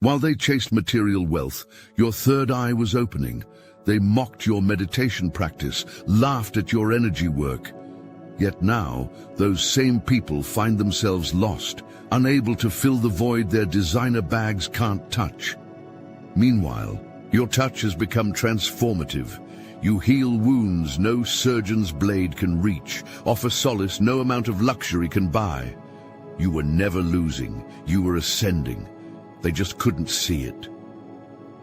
While they chased material wealth, your third eye was opening. They mocked your meditation practice, laughed at your energy work. Yet now, those same people find themselves lost, unable to fill the void their designer bags can't touch. Meanwhile, your touch has become transformative. You heal wounds no surgeon's blade can reach, offer solace no amount of luxury can buy. You were never losing, you were ascending. They just couldn't see it.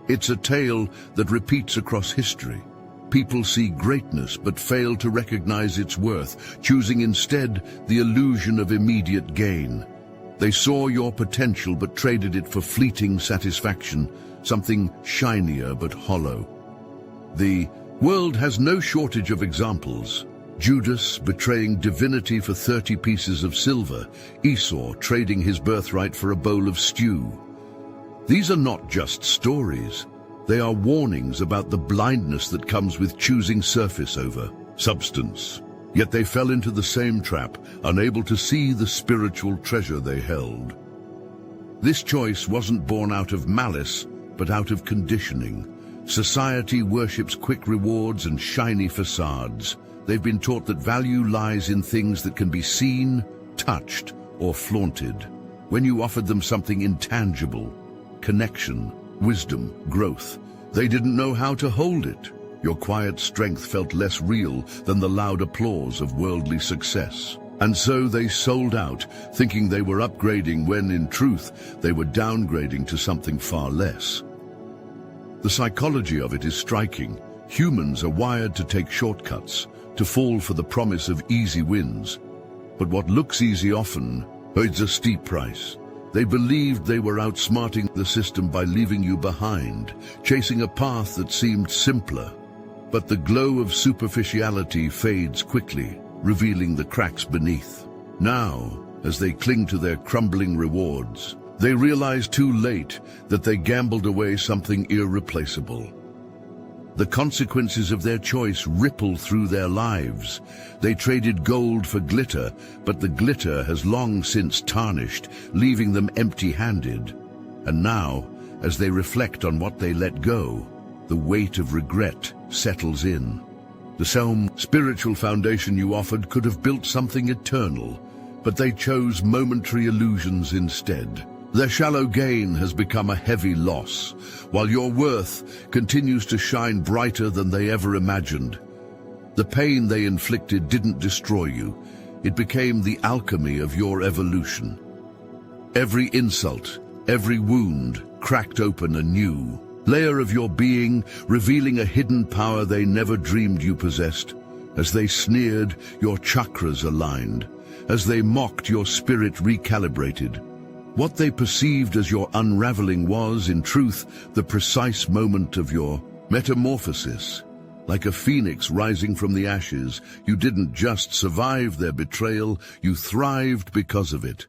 It's a tale that repeats across history. People see greatness but fail to recognize its worth, choosing instead the illusion of immediate gain. They saw your potential but traded it for fleeting satisfaction, something shinier but hollow. The world has no shortage of examples. Judas betraying divinity for 30 pieces of silver, Esau trading his birthright for a bowl of stew. These are not just stories. They are warnings about the blindness that comes with choosing surface over substance. Yet they fell into the same trap, unable to see the spiritual treasure they held. This choice wasn't born out of malice, but out of conditioning. Society worships quick rewards and shiny facades. They've been taught that value lies in things that can be seen, touched, or flaunted. When you offered them something intangible, connection, wisdom, growth, they didn't know how to hold it. Your quiet strength felt less real than the loud applause of worldly success. And so they sold out, thinking they were upgrading when, in truth, they were downgrading to something far less. The psychology of it is striking. Humans are wired to take shortcuts, to fall for the promise of easy wins. But what looks easy often pays a steep price. They believed they were outsmarting the system by leaving you behind, chasing a path that seemed simpler. But the glow of superficiality fades quickly, revealing the cracks beneath. Now, as they cling to their crumbling rewards, they realize too late that they gambled away something irreplaceable. The consequences of their choice ripple through their lives. They traded gold for glitter, but the glitter has long since tarnished, leaving them empty-handed. And now, as they reflect on what they let go, the weight of regret settles in. The same spiritual foundation you offered could have built something eternal, but they chose momentary illusions instead. Their shallow gain has become a heavy loss, while your worth continues to shine brighter than they ever imagined. The pain they inflicted didn't destroy you. It became the alchemy of your evolution. Every insult, every wound cracked open a new layer of your being, revealing a hidden power they never dreamed you possessed. As they sneered, your chakras aligned. As they mocked, your spirit recalibrated. What they perceived as your unraveling was, in truth, the precise moment of your metamorphosis. Like a phoenix rising from the ashes, you didn't just survive their betrayal, you thrived because of it.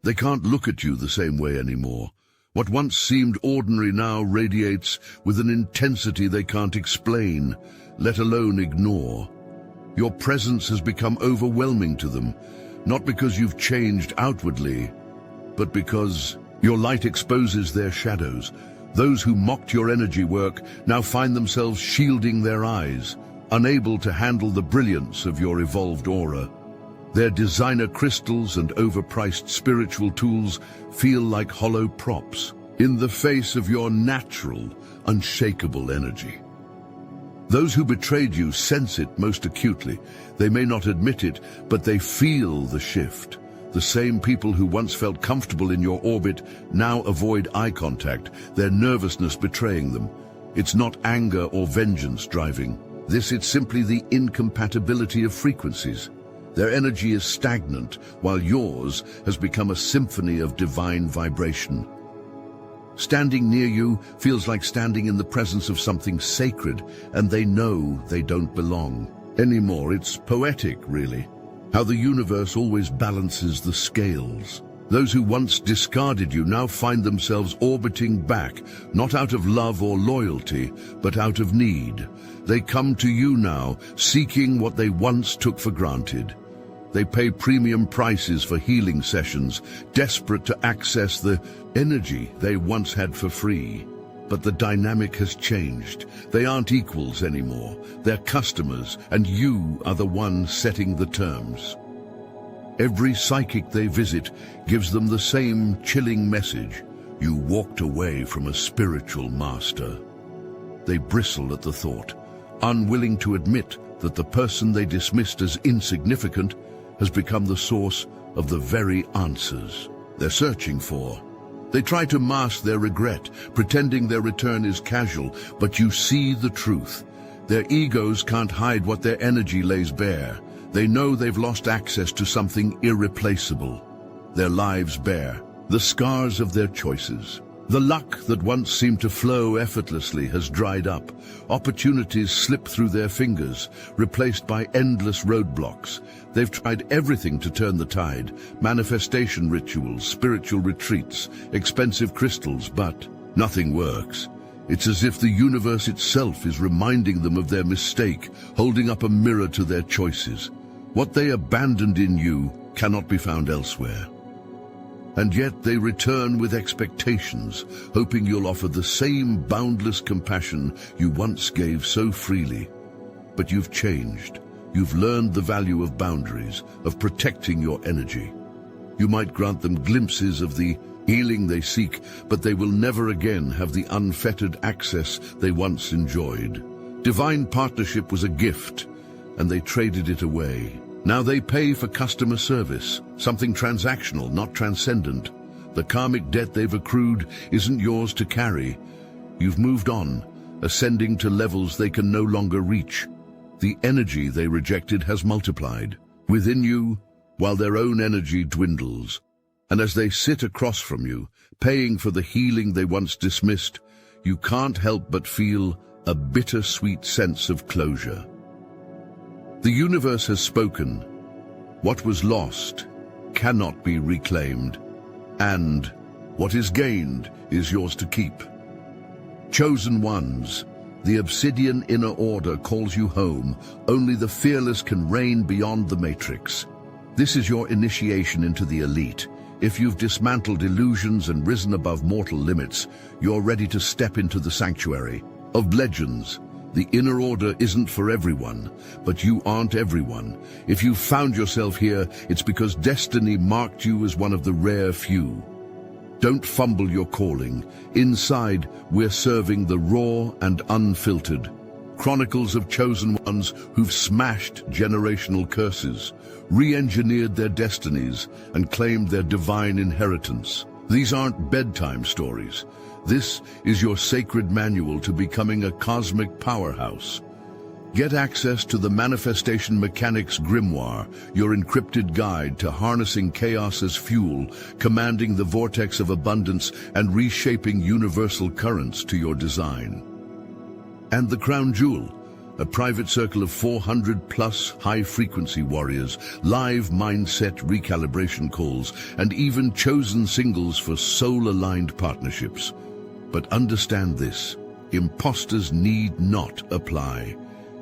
They can't look at you the same way anymore. What once seemed ordinary now radiates with an intensity they can't explain, let alone ignore. Your presence has become overwhelming to them, not because you've changed outwardly, but because your light exposes their shadows. Those who mocked your energy work now find themselves shielding their eyes, unable to handle the brilliance of your evolved aura. Their designer crystals and overpriced spiritual tools feel like hollow props in the face of your natural, unshakable energy. Those who betrayed you sense it most acutely. They may not admit it, but they feel the shift. The same people who once felt comfortable in your orbit now avoid eye contact, their nervousness betraying them. It's not anger or vengeance driving this, it's simply the incompatibility of frequencies. Their energy is stagnant, while yours has become a symphony of divine vibration. Standing near you feels like standing in the presence of something sacred, and they know they don't belong anymore. It's poetic, really. How the universe always balances the scales. Those who once discarded you now find themselves orbiting back, not out of love or loyalty, but out of need. They come to you now, seeking what they once took for granted. They pay premium prices for healing sessions, desperate to access the energy they once had for free. But the dynamic has changed. They aren't equals anymore. They're customers, and you are the one setting the terms. Every psychic they visit gives them the same chilling message. You walked away from a spiritual master. They bristle at the thought, unwilling to admit that the person they dismissed as insignificant has become the source of the very answers they're searching for. They try to mask their regret, pretending their return is casual, but you see the truth. Their egos can't hide what their energy lays bare. They know they've lost access to something irreplaceable. Their lives bear the scars of their choices. The luck that once seemed to flow effortlessly has dried up. Opportunities slip through their fingers, replaced by endless roadblocks. They've tried everything to turn the tide: manifestation rituals, spiritual retreats, expensive crystals, but nothing works. It's as if the universe itself is reminding them of their mistake, holding up a mirror to their choices. What they abandoned in you cannot be found elsewhere. And yet they return with expectations, hoping you'll offer the same boundless compassion you once gave so freely. But you've changed. You've learned the value of boundaries, of protecting your energy. You might grant them glimpses of the healing they seek, but they will never again have the unfettered access they once enjoyed. Divine partnership was a gift, and they traded it away. Now they pay for customer service, something transactional, not transcendent. The karmic debt they've accrued isn't yours to carry. You've moved on, ascending to levels they can no longer reach. The energy they rejected has multiplied within you, while their own energy dwindles. And as they sit across from you, paying for the healing they once dismissed, you can't help but feel a bittersweet sense of closure. The universe has spoken. What was lost cannot be reclaimed, and what is gained is yours to keep. Chosen ones, the Obsidian inner order calls you home. Only the fearless can reign beyond the matrix. This is your initiation into the elite. If you've dismantled illusions and risen above mortal limits, you're ready to step into the sanctuary of legends. The inner order isn't for everyone, but you aren't everyone. If you found yourself here, it's because destiny marked you as one of the rare few. Don't fumble your calling. Inside, we're serving the raw and unfiltered. Chronicles of chosen ones who've smashed generational curses, re-engineered their destinies, and claimed their divine inheritance. These aren't bedtime stories. This is your sacred manual to becoming a cosmic powerhouse. Get access to the Manifestation Mechanics Grimoire, your encrypted guide to harnessing chaos as fuel, commanding the vortex of abundance, and reshaping universal currents to your design. And the crown jewel, a private circle of 400-plus high-frequency warriors, live mindset recalibration calls, and even chosen singles for soul-aligned partnerships. But understand this, imposters need not apply.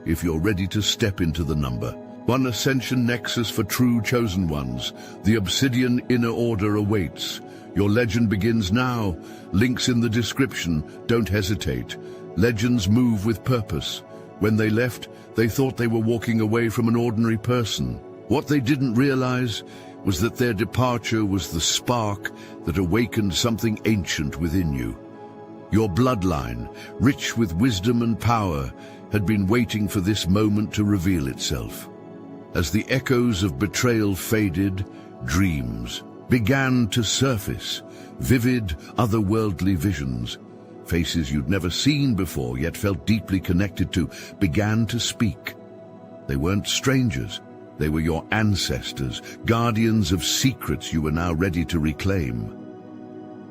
If you're ready to step into the number one ascension nexus for true chosen ones, the Obsidian inner order awaits. Your legend begins now. Links in the description. Don't hesitate. Legends move with purpose. When they left, they thought they were walking away from an ordinary person. What they didn't realize was that their departure was the spark that awakened something ancient within you. Your bloodline, rich with wisdom and power, had been waiting for this moment to reveal itself. As the echoes of betrayal faded, dreams began to surface, vivid, otherworldly visions. Faces you'd never seen before, yet felt deeply connected to, began to speak. They weren't strangers. They were your ancestors, guardians of secrets you were now ready to reclaim.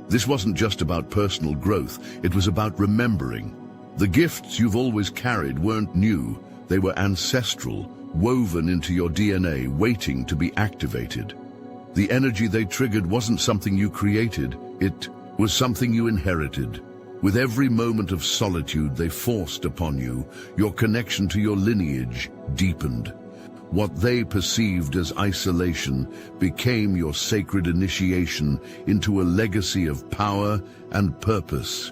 This wasn't just about personal growth, it was about remembering. The gifts you've always carried weren't new, they were ancestral, woven into your DNA, waiting to be activated. The energy they triggered wasn't something you created, it was something you inherited. With every moment of solitude they forced upon you, your connection to your lineage deepened. What they perceived as isolation became your sacred initiation into a legacy of power and purpose.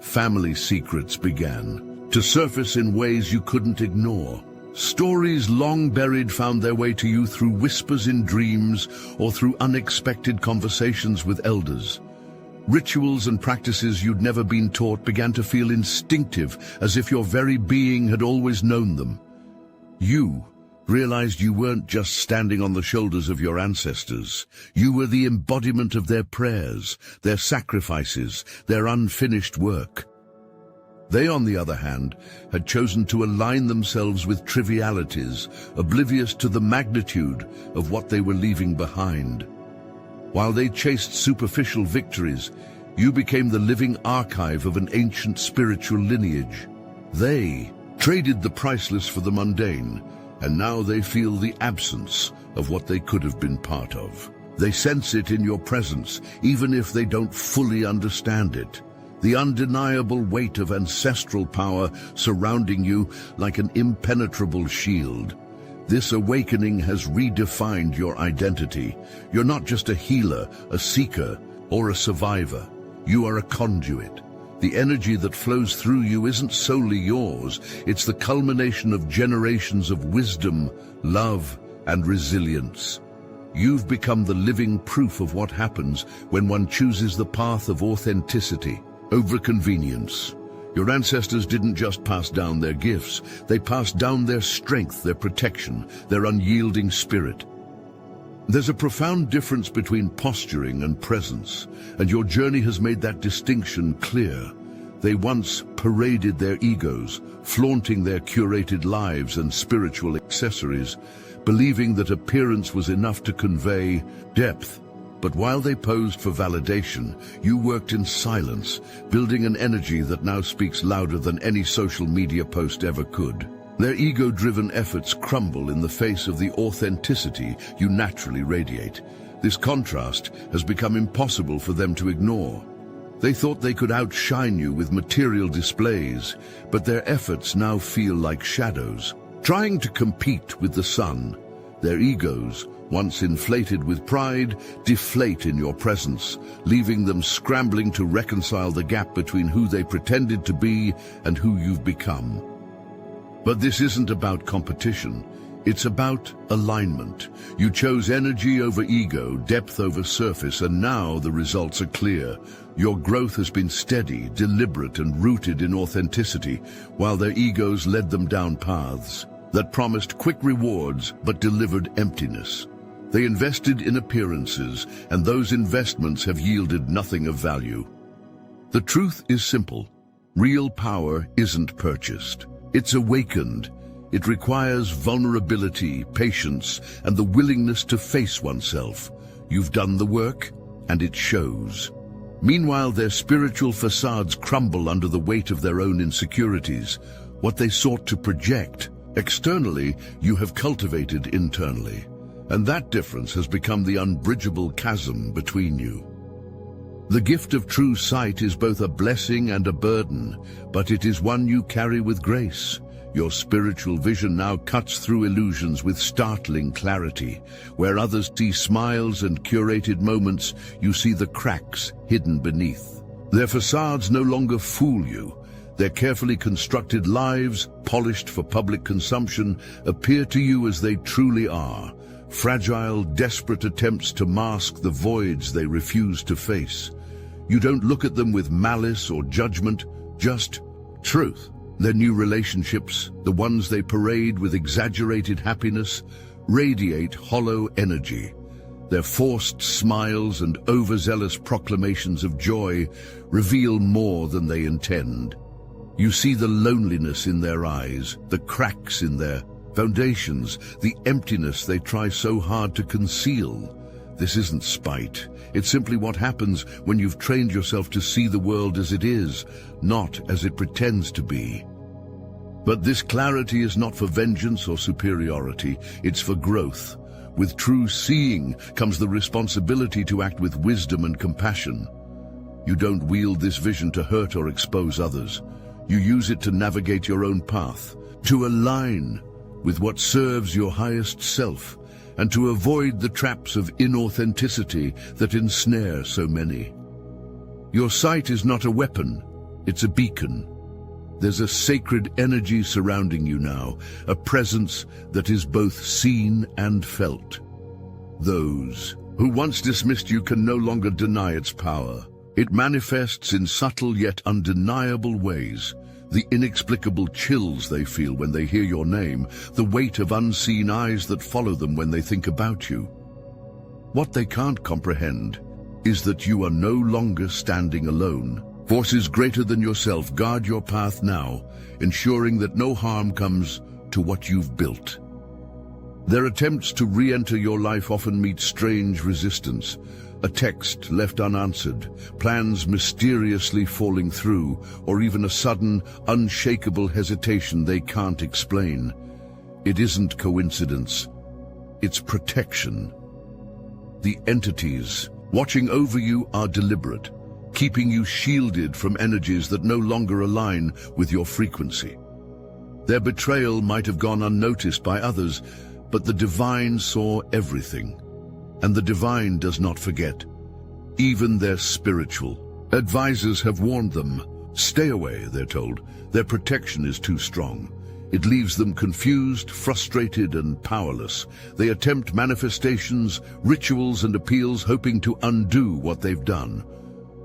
Family secrets began to surface in ways you couldn't ignore. Stories long buried found their way to you through whispers in dreams or through unexpected conversations with elders. Rituals and practices you'd never been taught began to feel instinctive, as if your very being had always known them. You realized you weren't just standing on the shoulders of your ancestors. You were the embodiment of their prayers, their sacrifices, their unfinished work. They, on the other hand, had chosen to align themselves with trivialities, oblivious to the magnitude of what they were leaving behind. While they chased superficial victories, you became the living archive of an ancient spiritual lineage. They traded the priceless for the mundane, and now they feel the absence of what they could have been part of. They sense it in your presence, even if they don't fully understand it. The undeniable weight of ancestral power surrounding you like an impenetrable shield. This awakening has redefined your identity. You're not just a healer, a seeker, or a survivor. You are a conduit. The energy that flows through you isn't solely yours. It's the culmination of generations of wisdom, love, and resilience. You've become the living proof of what happens when one chooses the path of authenticity over convenience. Your ancestors didn't just pass down their gifts, they passed down their strength, their protection, their unyielding spirit. There's a profound difference between posturing and presence, and your journey has made that distinction clear. They once paraded their egos, flaunting their curated lives and spiritual accessories, believing that appearance was enough to convey depth. But while they posed for validation, you worked in silence, building an energy that now speaks louder than any social media post ever could. Their ego-driven efforts crumble in the face of the authenticity you naturally radiate. This contrast has become impossible for them to ignore. They thought they could outshine you with material displays, but their efforts now feel like shadows. Trying to compete with the sun, their egos, once inflated with pride, deflate in your presence, leaving them scrambling to reconcile the gap between who they pretended to be and who you've become. But this isn't about competition. It's about alignment. You chose energy over ego, depth over surface, and now the results are clear. Your growth has been steady, deliberate, and rooted in authenticity, while their egos led them down paths that promised quick rewards but delivered emptiness. They invested in appearances, and those investments have yielded nothing of value. The truth is simple. Real power isn't purchased. It's awakened. It requires vulnerability, patience, and the willingness to face oneself. You've done the work, and it shows. Meanwhile, their spiritual facades crumble under the weight of their own insecurities. What they sought to project externally, you have cultivated internally. And that difference has become the unbridgeable chasm between you. The gift of true sight is both a blessing and a burden, but it is one you carry with grace. Your spiritual vision now cuts through illusions with startling clarity. Where others see smiles and curated moments, you see the cracks hidden beneath. Their facades no longer fool you. Their carefully constructed lives, polished for public consumption, appear to you as they truly are. Fragile, desperate attempts to mask the voids they refuse to face. You don't look at them with malice or judgment, just truth. Their new relationships, the ones they parade with exaggerated happiness, radiate hollow energy. Their forced smiles and overzealous proclamations of joy reveal more than they intend. You see the loneliness in their eyes, the cracks in their foundations, the emptiness they try so hard to conceal. This isn't spite. It's simply what happens when you've trained yourself to see the world as it is, not as it pretends to be. But this clarity is not for vengeance or superiority, it's for growth. With true seeing comes the responsibility to act with wisdom and compassion. You don't wield this vision to hurt or expose others. You use it to navigate your own path, to align with what serves your highest self, and to avoid the traps of inauthenticity that ensnare so many. Your sight is not a weapon, it's a beacon. There's a sacred energy surrounding you now, a presence that is both seen and felt. Those who once dismissed you can no longer deny its power. It manifests in subtle yet undeniable ways. The inexplicable chills they feel when they hear your name, the weight of unseen eyes that follow them when they think about you. What they can't comprehend is that you are no longer standing alone. Forces greater than yourself guard your path now, ensuring that no harm comes to what you've built. Their attempts to re-enter your life often meet strange resistance. A text left unanswered, plans mysteriously falling through, or even a sudden, unshakable hesitation they can't explain. It isn't coincidence. It's protection. The entities watching over you are deliberate, keeping you shielded from energies that no longer align with your frequency. Their betrayal might have gone unnoticed by others, but the divine saw everything. And the divine does not forget. Even their spiritual advisors have warned them. Stay away, they're told. Their protection is too strong. It leaves them confused, frustrated, and powerless. They attempt manifestations, rituals, and appeals, hoping to undo what they've done.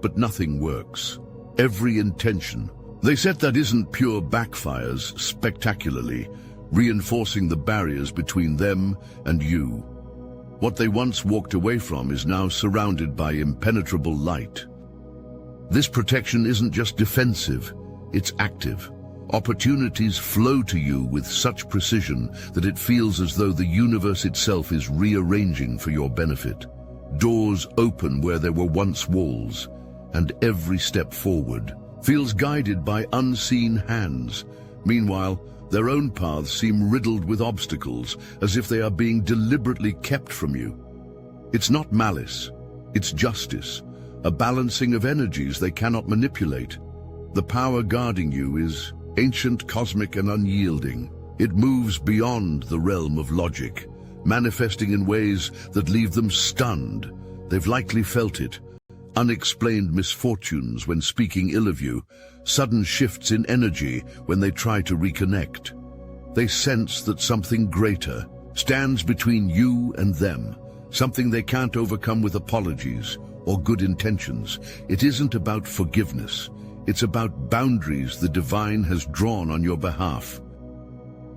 But nothing works. Every intention they set that isn't pure backfires spectacularly, reinforcing the barriers between them and you. What they once walked away from is now surrounded by impenetrable light. This protection isn't just defensive, it's active. Opportunities flow to you with such precision that it feels as though the universe itself is rearranging for your benefit. Doors open where there were once walls, and every step forward feels guided by unseen hands. Meanwhile, their own paths seem riddled with obstacles, as if they are being deliberately kept from you. It's not malice, it's justice, a balancing of energies they cannot manipulate. The power guarding you is ancient, cosmic, and unyielding. It moves beyond the realm of logic, manifesting in ways that leave them stunned. They've likely felt it. Unexplained misfortunes when speaking ill of you, sudden shifts in energy when they try to reconnect. They sense that something greater stands between you and them, something they can't overcome with apologies or good intentions. It isn't about forgiveness. It's about boundaries the divine has drawn on your behalf.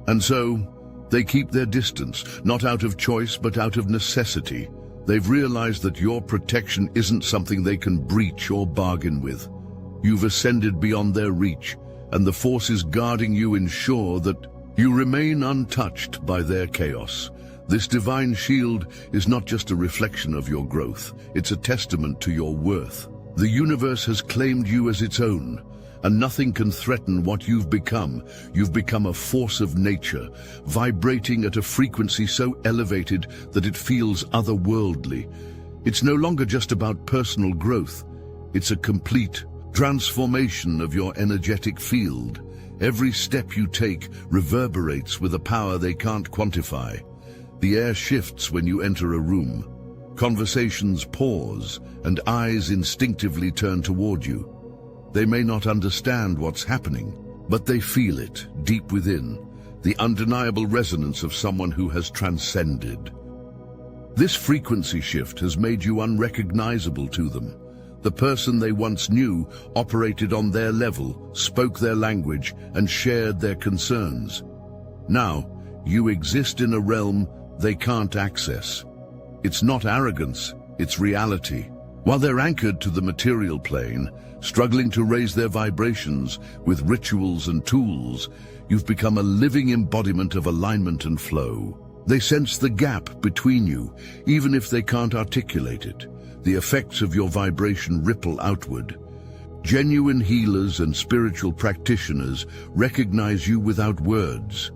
And so, they keep their distance, not out of choice but out of necessity. They've realized that your protection isn't something they can breach or bargain with. You've ascended beyond their reach, and the forces guarding you ensure that you remain untouched by their chaos. This divine shield is not just a reflection of your growth, it's a testament to your worth. The universe has claimed you as its own, and nothing can threaten what you've become. You've become a force of nature, vibrating at a frequency so elevated that it feels otherworldly. It's no longer just about personal growth. It's a complete transformation of your energetic field. Every step you take reverberates with a power they can't quantify. The air shifts when you enter a room. Conversations pause, and eyes instinctively turn toward you. They may not understand what's happening, but they feel it deep within, the undeniable resonance of someone who has transcended. This frequency shift has made you unrecognizable to them. The person they once knew operated on their level, spoke their language, and shared their concerns. Now, you exist in a realm they can't access. It's not arrogance, it's reality. While they're anchored to the material plane, struggling to raise their vibrations with rituals and tools, you've become a living embodiment of alignment and flow. They sense the gap between you, even if they can't articulate it. The effects of your vibration ripple outward. Genuine healers and spiritual practitioners recognize you without words.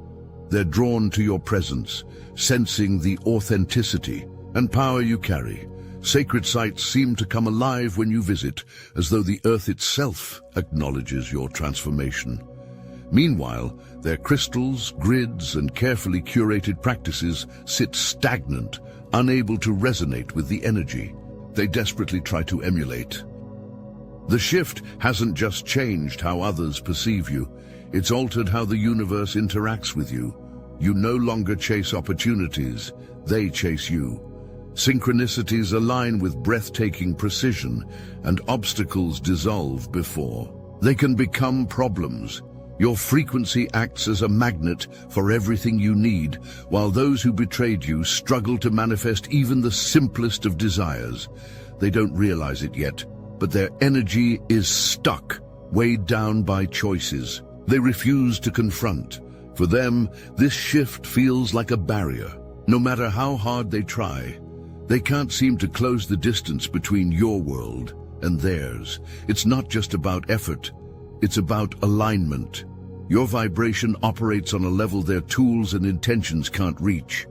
They're drawn to your presence, sensing the authenticity and power you carry. Sacred sites seem to come alive when you visit, as though the earth itself acknowledges your transformation. Meanwhile, their crystals, grids, and carefully curated practices sit stagnant, unable to resonate with the energy they desperately try to emulate. The shift hasn't just changed how others perceive you, it's altered how the universe interacts with you. You no longer chase opportunities, they chase you. Synchronicities align with breathtaking precision, and obstacles dissolve before they can become problems. Your frequency acts as a magnet for everything you need, while those who betrayed you struggle to manifest even the simplest of desires. They don't realize it yet, but their energy is stuck, weighed down by choices they refuse to confront. For them, this shift feels like a barrier. No matter how hard they try, they can't seem to close the distance between your world and theirs. It's not just about effort, it's about alignment. Your vibration operates on a level their tools and intentions can't reach.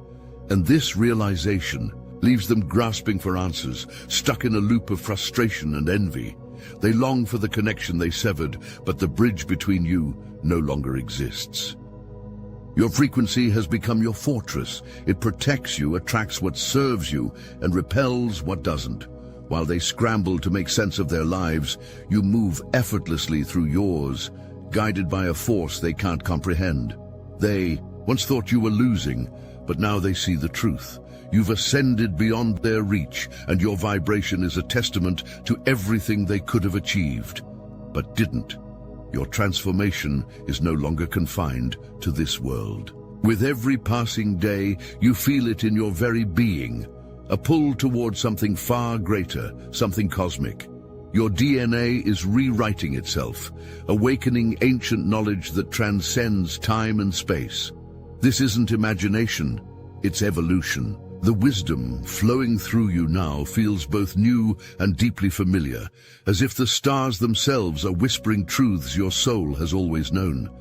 And this realization leaves them grasping for answers, stuck in a loop of frustration and envy. They long for the connection they severed, but the bridge between you no longer exists. Your frequency has become your fortress. It protects you, attracts what serves you, and repels what doesn't. While they scramble to make sense of their lives, you move effortlessly through yours, guided by a force they can't comprehend. They once thought you were losing, but now they see the truth. You've ascended beyond their reach, and your vibration is a testament to everything they could have achieved, but didn't. Your transformation is no longer confined to this world. With every passing day, you feel it in your very being, a pull toward something far greater, something cosmic. Your DNA is rewriting itself, awakening ancient knowledge that transcends time and space. This isn't imagination, it's evolution. The wisdom flowing through you now feels both new and deeply familiar, as if the stars themselves are whispering truths your soul has always known.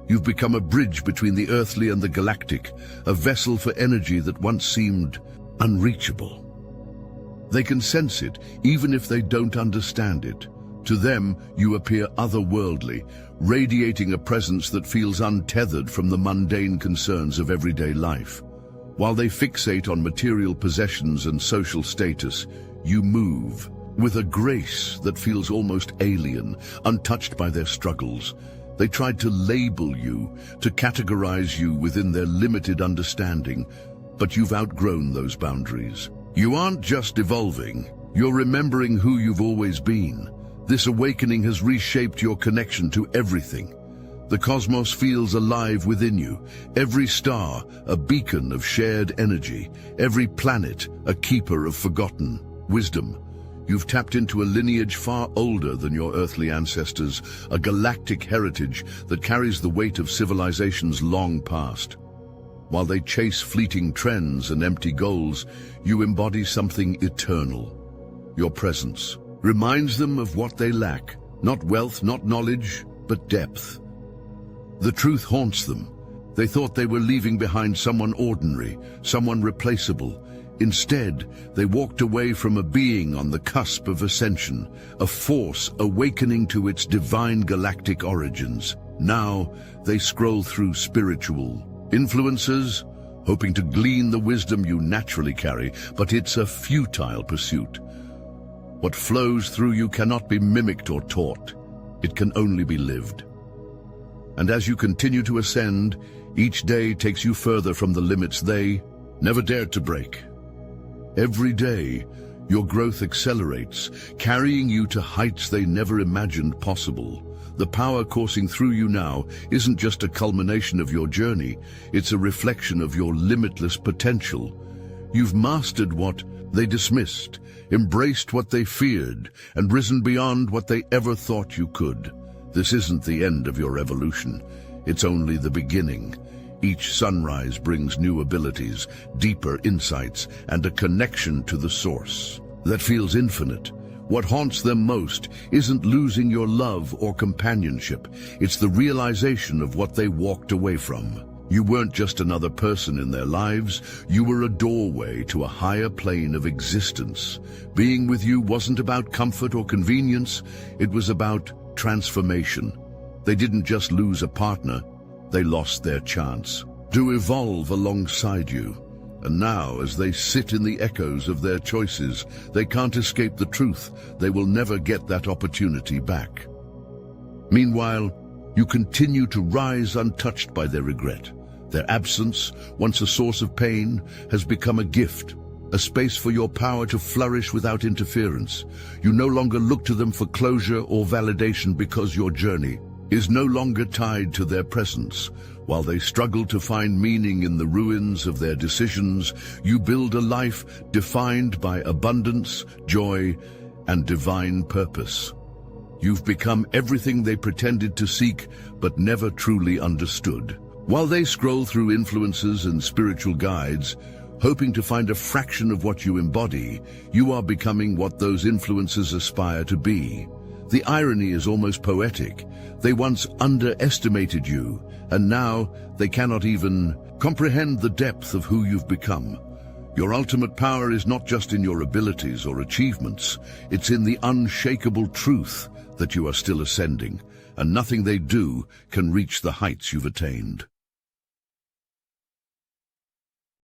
You've become a bridge between the earthly and the galactic, a vessel for energy that once seemed unreachable. They can sense it, even if they don't understand it. To them, you appear otherworldly, radiating a presence that feels untethered from the mundane concerns of everyday life. While they fixate on material possessions and social status, you move with a grace that feels almost alien, untouched by their struggles. They tried to label you, to categorize you within their limited understanding, but you've outgrown those boundaries. You aren't just evolving, you're remembering who you've always been. This awakening has reshaped your connection to everything. The cosmos feels alive within you, every star a beacon of shared energy, every planet a keeper of forgotten wisdom. You've tapped into a lineage far older than your earthly ancestors, a galactic heritage that carries the weight of civilizations long past. While they chase fleeting trends and empty goals, you embody something eternal. Your presence reminds them of what they lack, not wealth, not knowledge, but depth. The truth haunts them. They thought they were leaving behind someone ordinary, someone replaceable. Instead, they walked away from a being on the cusp of ascension, a force awakening to its divine galactic origins. Now, they scroll through spiritual influences, hoping to glean the wisdom you naturally carry, but it's a futile pursuit. What flows through you cannot be mimicked or taught. It can only be lived. And as you continue to ascend, each day takes you further from the limits they never dared to break. Every day, your growth accelerates, carrying you to heights they never imagined possible. The power coursing through you now isn't just a culmination of your journey, it's a reflection of your limitless potential. You've mastered what they dismissed, embraced what they feared, and risen beyond what they ever thought you could. This isn't the end of your evolution, it's only the beginning. Each sunrise brings new abilities, deeper insights, and a connection to the source that feels infinite. What haunts them most isn't losing your love or companionship, it's the realization of what they walked away from. You weren't just another person in their lives, you were a doorway to a higher plane of existence. Being with you wasn't about comfort or convenience, it was about transformation. They didn't just lose a partner, they lost their chance to evolve alongside you. And now, as they sit in the echoes of their choices, they can't escape the truth. They will never get that opportunity back. Meanwhile, you continue to rise untouched by their regret. Their absence, once a source of pain, has become a gift, a space for your power to flourish without interference. You no longer look to them for closure or validation because your journey is no longer tied to their presence. While they struggle to find meaning in the ruins of their decisions, you build a life defined by abundance, joy, and divine purpose. You've become everything they pretended to seek, but never truly understood. While they scroll through influences and spiritual guides, hoping to find a fraction of what you embody, you are becoming what those influences aspire to be. The irony is almost poetic. They once underestimated you, and now they cannot even comprehend the depth of who you've become. Your ultimate power is not just in your abilities or achievements, it's in the unshakable truth that you are still ascending, and nothing they do can reach the heights you've attained.